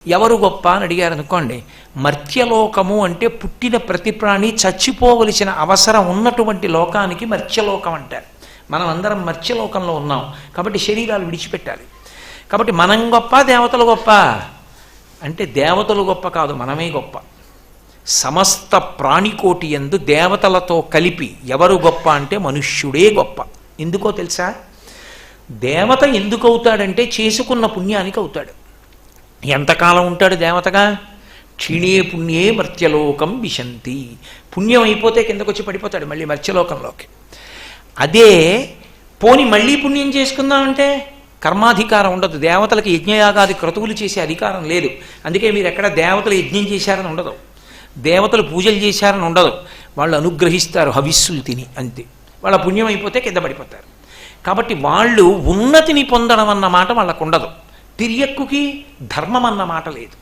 ఎవరు గొప్ప అని అడిగారు అనుకోండి, మర్త్యలోకము అంటే పుట్టిన ప్రతి ప్రాణి చచ్చిపోవలసిన అవసరం ఉన్నటువంటి లోకానికి మర్త్యలోకం అంటారు. మనం అందరం మర్త్యలోకంలో ఉన్నాం కాబట్టి శరీరాలు విడిచిపెట్టాలి. కాబట్టి మనం గొప్ప దేవతలు గొప్ప అంటే దేవతలు గొప్ప కాదు, మనమే గొప్ప. సమస్త ప్రాణికోటి యందు దేవతలతో కలిపి ఎవరు గొప్ప అంటే మనుష్యుడే గొప్ప. ఎందుకో తెలుసా? దేవత ఎందుకు అవుతాడంటే చేసుకున్న పుణ్యానికి అవుతాడు. ఎంతకాలం ఉంటాడు దేవతగా? క్షీణే పుణ్యే మర్త్యలోకం విశంతి. పుణ్యం అయిపోతే కిందకు వచ్చి పడిపోతాడు మళ్ళీ మర్త్యలోకంలోకి. అదే పోని మళ్ళీ పుణ్యం చేసుకుందామంటే కర్మాధికారం ఉండదు. దేవతలకి యజ్ఞయాగాది క్రతువులు చేసే అధికారం లేదు. అందుకే మీరు ఎక్కడ దేవతలు యజ్ఞం చేశారని ఉండదు, దేవతలు పూజలు చేశారని ఉండదు. వాళ్ళు అనుగ్రహిస్తారు హవిస్సులు తిని, అంతే. వాళ్ళ పుణ్యం అయిపోతే కింద పడిపోతారు. కాబట్టి వాళ్ళు ఉన్నతిని పొందడం అన్న మాట వాళ్ళకు ఉండదు. తిరియక్కుకి ధర్మం అన్న మాట లేదు.